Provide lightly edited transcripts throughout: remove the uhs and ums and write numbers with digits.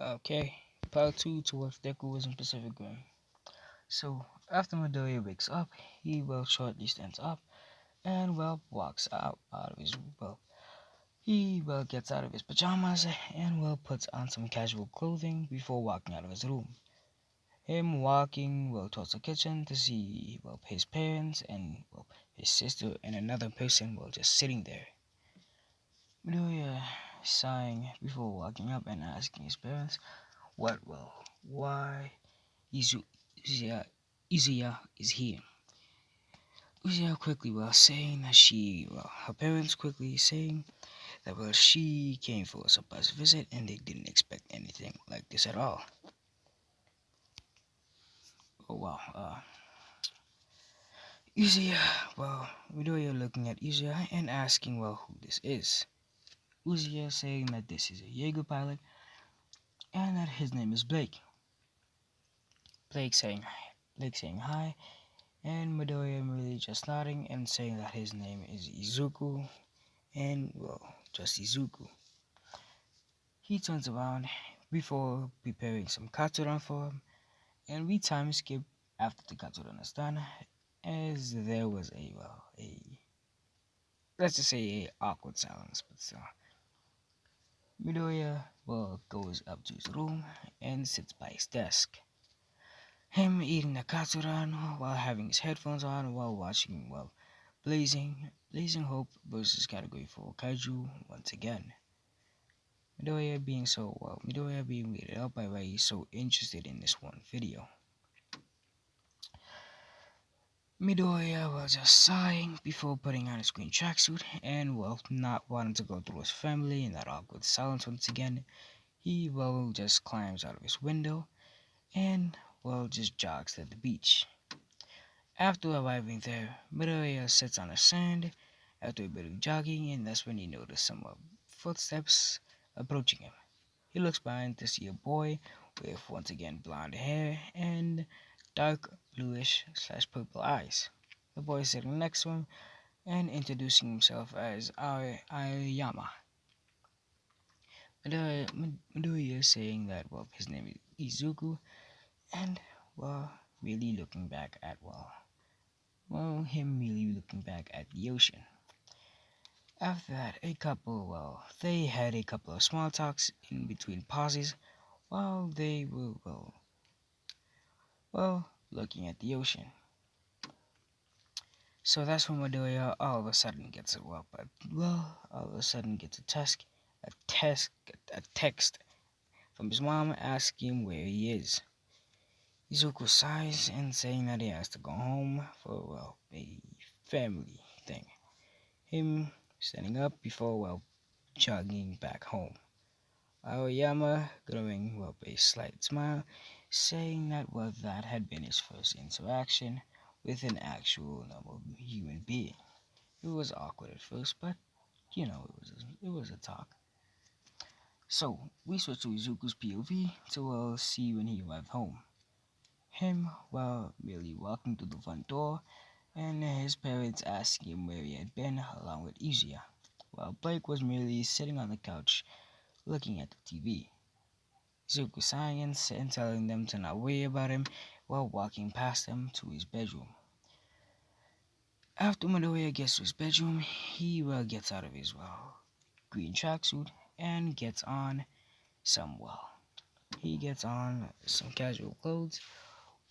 Okay, part 2 towards Deku was in Pacific Rim. So, after Midoriya wakes up, he shortly stands up and walks out of his he gets out of his pajamas and puts on some casual clothing before walking out of his room. Him walking towards the kitchen to see his parents and his sister and another person just sitting there. Midoriya sighing before walking up and asking his parents why Izu, Izuya is here. Izuya quickly saying that her parents quickly saying that she came for a surprise visit and they didn't expect anything like this at all. Oh wow, Izuya, Midoriya looking at Izuya and asking who this is. Izuya saying that this is a Jaeger pilot and that his name is Blake. Blake saying hi, and Midoriya merely just nodding and saying that his name is Izuku, and just Izuku. He turns around before preparing some katsuran for him, and we time skip after the katsuran is done, as there was a let's just say a awkward silence, but still. Midoriya goes up to his room and sits by his desk. Him eating the katsuran while having his headphones on while watching Blazing Hope versus Category 4 Kaiju once again. Midoriya being weirded out by why he's so interested in this one video. Midoriya was just sighing before putting on his green tracksuit and not wanting to go through his family in that awkward silence once again. He just climbs out of his window and just jogs to the beach. After arriving there, Midoriya sits on the sand after a bit of jogging, and that's when he noticed some footsteps approaching him. He looks behind to see a boy with once again blonde hair and dark bluish / purple eyes. The boy is sitting next to him and introducing himself as Aoyama. Midoriya is saying that his name is Izuku, and really looking back at him really looking back at the ocean. After that, they had a couple of small talks in between pauses while they were, looking at the ocean. So that's when Midoriya all of a sudden gets a text from his mom asking him where he is. Izuku sighs and saying that he has to go home for, a family thing. Him standing up before, jogging back home. Aoyama growing a slight smile, saying that that had been his first interaction with an actual normal human being. It was awkward at first, but it was a talk. So we switch to Izuku's POV to see when he arrived home. Him merely walking to the front door, and his parents asking him where he had been along with Izuya, while Blake was merely sitting on the couch looking at the TV. Izuku sighing and telling them to not worry about him while walking past them to his bedroom. After Midoriya gets to his bedroom, he gets out of his green tracksuit and gets on some casual clothes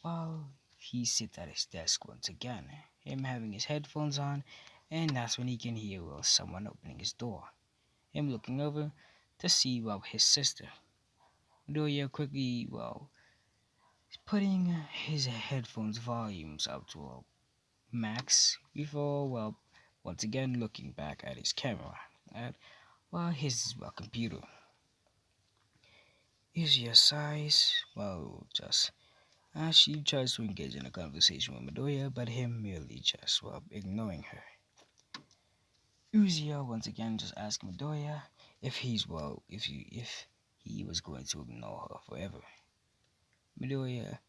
while he sits at his desk once again, him having his headphones on, and that's when he can hear someone opening his door. Him looking over to see his sister. Midoriya quickly putting his headphones volumes up to max before once again looking back at his camera at his computer. Izuya sighs just as she tries to engage in a conversation with Midoriya, but him merely just ignoring her. Izuya once again just asks Midoriya if he was going to ignore her forever. Midoriya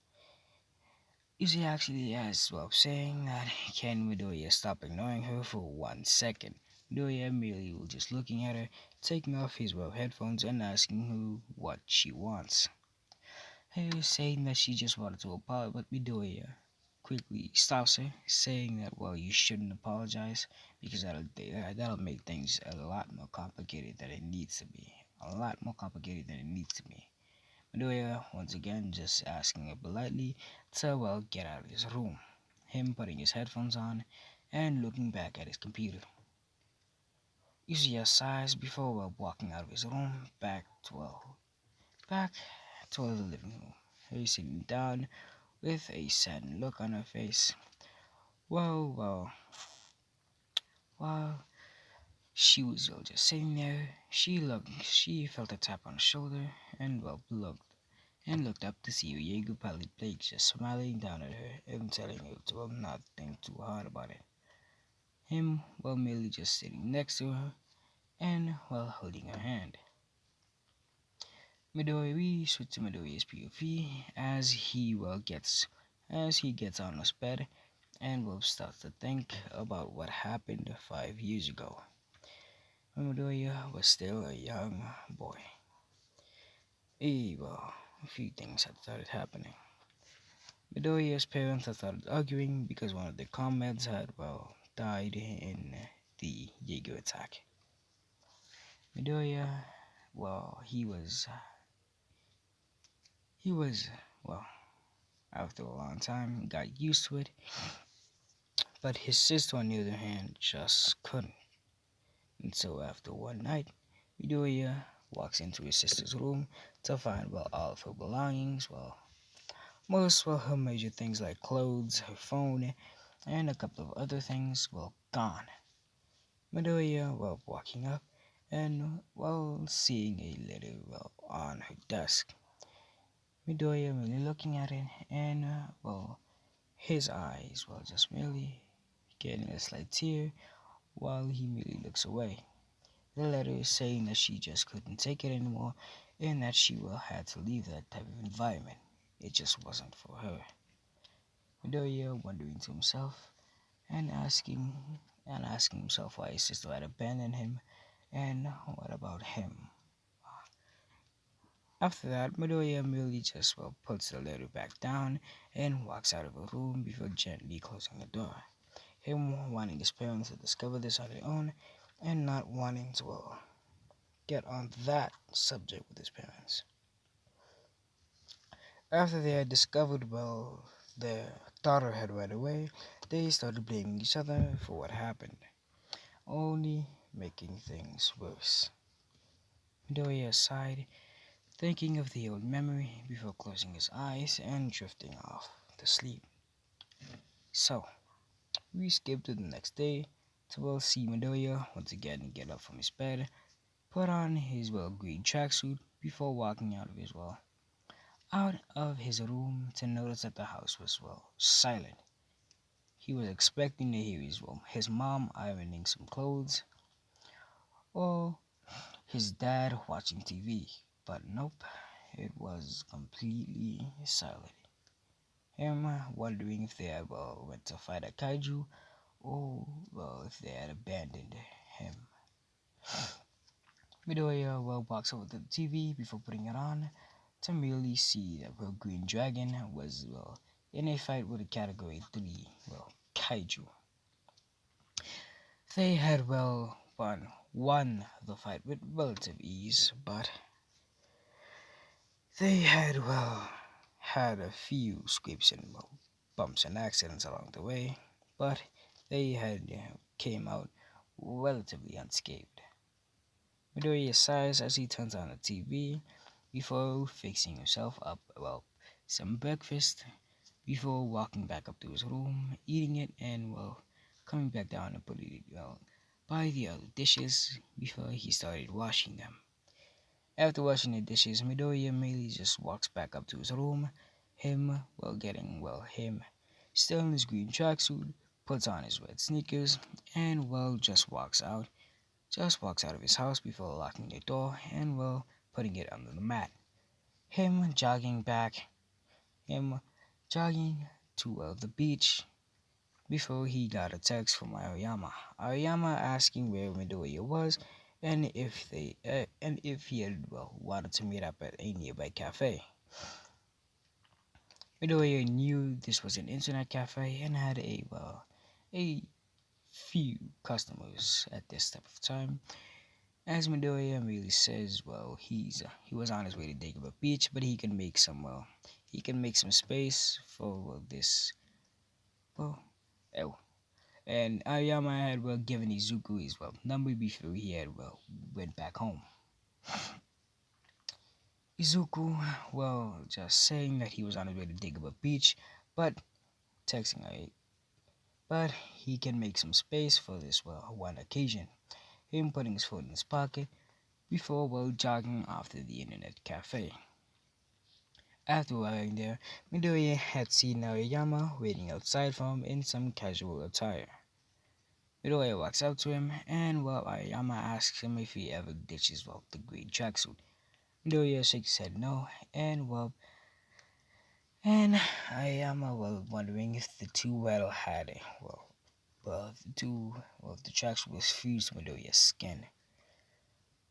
Izuya actually asks saying that can Midoriya stop ignoring her for 1 second. Midoriya merely just looking at her taking off his headphones and asking who what she wants. He was saying that she just wanted to apologize, but Midoriya quickly stops her, saying that you shouldn't apologize because that'll make things a lot more complicated than it needs to be. A lot more complicated than it needs to be. Midoriya once again just asking her politely to get out of his room. Him putting his headphones on and looking back at his computer. Usually sighs before walking out of his room back to the living room. He's sitting down with a sad look on her face. While she was just sitting there, she felt a tap on her shoulder and looked up to see Diego Palik just smiling down at her and telling her to not think too hard about it. Him merely just sitting next to her and holding her hand. We switch to Midoriya's POV as he gets on his bed and starts to think about what happened 5 years ago when Midoriya was still a young boy. A few things had started happening. Midoriya's parents had started arguing because one of their comrades had died in the Jaeger attack. Midoriya, he was after a long time got used to it, but his sister on the other hand just couldn't. And so after one night, Midoriya walks into his sister's room to find all of her belongings, most her major things like clothes, her phone, and a couple of other things gone. Midoriya walking up and seeing a letter on her desk. Midoriya really looking at it and his eyes just merely getting a slight tear while he merely looks away. The letter is saying that she just couldn't take it anymore and that she had to leave that type of environment. It just wasn't for her. Midoriya wondering to himself and asking himself why his sister had abandoned him and what about him. After that, Midoriya merely just puts the letter back down and walks out of the room before gently closing the door. Him wanting his parents to discover this on their own and not wanting to get on that subject with his parents. After they had discovered their daughter had run away, they started blaming each other for what happened, only making things worse. Midoriya sighed, thinking of the old memory before closing his eyes and drifting off to sleep. So, we skip to the next day to see Midoriya once again get up from his bed, put on his green tracksuit before walking out of his room to notice that the house was silent. He was expecting to hear his mom ironing some clothes or his dad watching TV, but nope, it was completely silent. Him wondering if they had went to fight a kaiju or if they had abandoned him. Midoriya walks over to the TV before putting it on to merely see that Green Dragon was in a fight with a Category 3 kaiju. They had won the fight with relative ease, but they had had a few scrapes and bumps and accidents along the way, but they had came out relatively unscathed. Midoriya sighs as he turns on the TV before fixing himself up some breakfast before walking back up to his room, eating it, and coming back down and putting it by the other dishes before he started washing them. After washing the dishes, Midoriya immediately just walks back up to his room, him still in his green tracksuit, puts on his red sneakers, and just walks out of his house before locking the door and putting it under the mat. Him jogging to the beach before he got a text from Aoyama. Aoyama asking where Midoriya was and if he had wanted to meet up at a nearby cafe. Midoriya knew this was an internet cafe and had a few customers at this type of time. As Midoriya really says, he was on his way to Dagobah Beach, but he can make some space for this well oh, and Aoyama had given Izuku his number before he had went back home. Izuku just saying that he was on his way to Dagobah Beach, but texting but he can make some space for this one occasion. Him putting his phone in his pocket before jogging off to the internet cafe. After arriving there, Midoriya had seen Aoyama waiting outside for him in some casual attire. Midoriya walks up to him, and Aoyama asks him if he ever ditches the green tracksuit. Midoriya shakes his head no, and Aoyama wondering if the two had the tracksuit was fused to Midoriya's skin.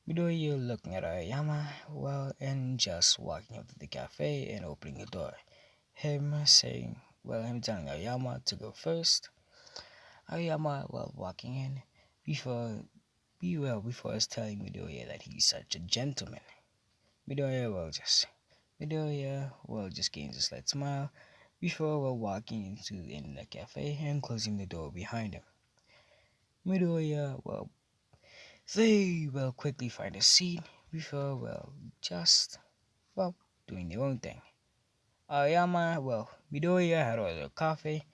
Midoriya looking at Aoyama, and just walking up to the cafe and opening the door. Him telling Aoyama to go first. Aoyama, walking in, before us telling Midoriya that he's such a gentleman. Midoriya just gains a slight smile before walking into the internet cafe and closing the door behind him. Midoriya, they quickly find a seat before just doing their own thing. Aoyama, Midoriya had ordered a coffee.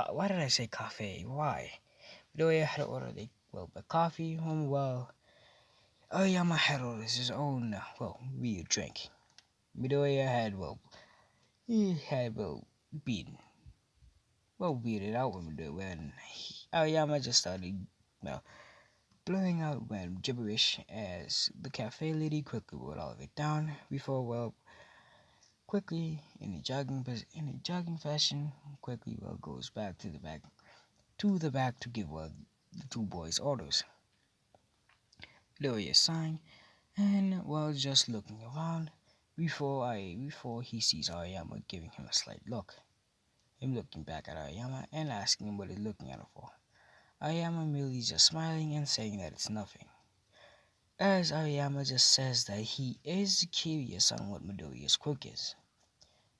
Why did I say cafe? Why? Midoriya had ordered a coffee. Aoyama had ordered his own real drink. Midoriya had he had been weirded out when Aoyama just started blowing out gibberish as the cafe lady quickly wrote all of it down before quickly in a jogging fashion quickly goes back to the back to give the two boys orders. Midoriya sighing and just looking around before he sees Aoyama giving him a slight look. Him looking back at Aoyama and asking him what he's looking at him for. Aoyama merely just smiling and saying that it's nothing. As Aoyama just says that he is curious on what Midoriya's quirk is.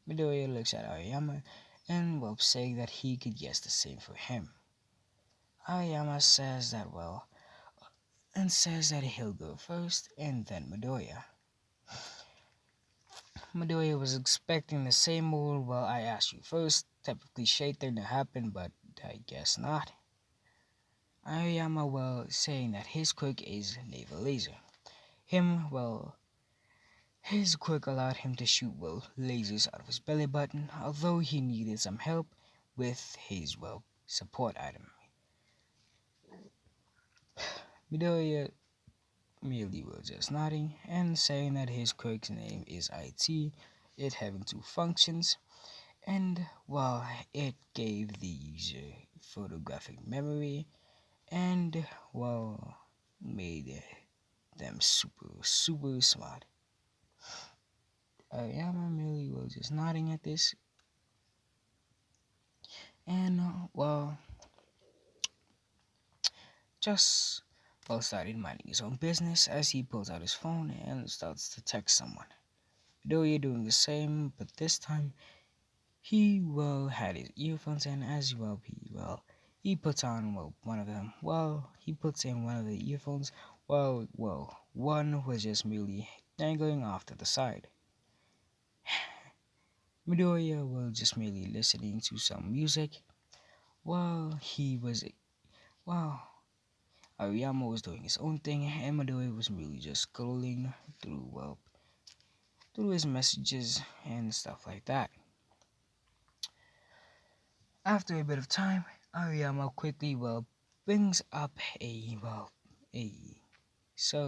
Midoriya looks at Aoyama and saying that he could guess the same for him. Aoyama says that he'll go first and then Midoriya. Midoriya was expecting the same move. I asked you first. Type of cliche thing to happen, but I guess not. Aoyama, saying that his quirk is naval laser. His quirk allowed him to shoot, lasers out of his belly button, although he needed some help with his, support item. Midoriya merely just nodding and saying that his quirk's name is it having two functions, and it gave the user photographic memory and made them super smart. Aoyama merely just nodding at this and just started minding his own business as he pulls out his phone and starts to text someone. Midoriya doing the same, but this time he had his earphones in as he puts on one of them. He puts in one of the earphones one was just merely dangling off to the side. Midoriya just merely listening to some music while Aoyama was doing his own thing and Midoriya was merely just scrolling through his messages and stuff like that. After a bit of time, Aoyama quickly brings up a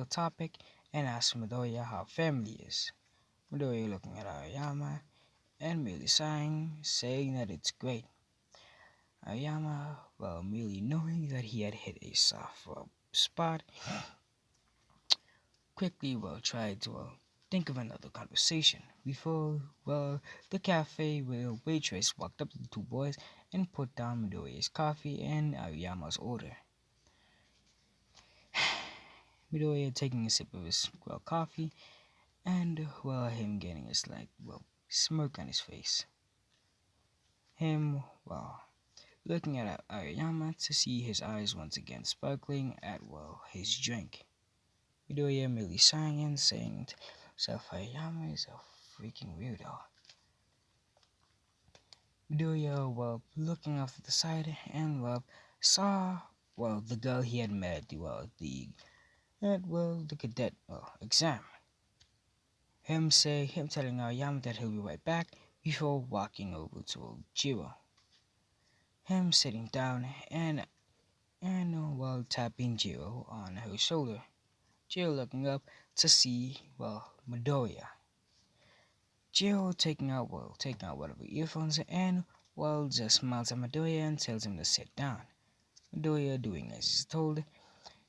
topic and asks Midoriya how family is. Midoriya looking at Aoyama and merely sighing, saying that it's great. Aoyama, merely knowing that he had hit a soft spot, quickly tried to think of another conversation before the cafe where waitress walked up to the two boys and put down Midoriya's coffee and Aoyama's order. Midoriya taking a sip of his coffee and him getting a slight smirk on his face. Him looking at Aoyama to see his eyes once again sparkling at his drink. Midoriya merely sighing and saying to himself, Aoyama is a freaking weirdo. Midoriya, looking off to the side and saw the girl he had met at the cadet exam. Him telling Aoyama that he'll be right back before walking over to Jiro. Him sitting down and tapping Jiro on her shoulder. Jiro looking up to see Midoriya. Jiro taking out one of her earphones and just smiles at Midoriya and tells him to sit down. Midoriya doing as he's told.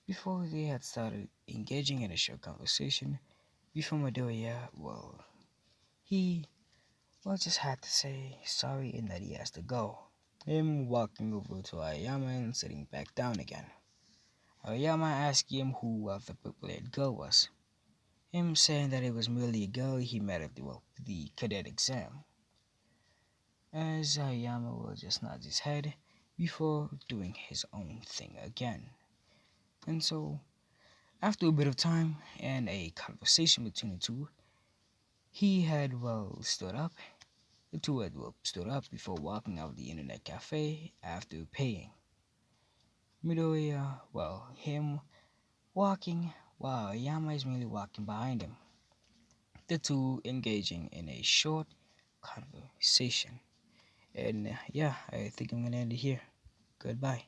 Before they had started engaging in a short conversation, before Midoriya, he just had to say sorry and that he has to go. Him walking over to Aoyama and sitting back down again. Aoyama asking him who the purple-haired girl was. Him saying that it was merely a girl he met at the cadet exam. As Aoyama just nods his head before doing his own thing again. And so, after a bit of time and a conversation between the two, he had stood up. The two had stood up before walking out of the internet cafe after paying. Midoriya, him walking while Yama is merely walking behind him. The two engaging in a short conversation. And I think I'm gonna end it here. Goodbye.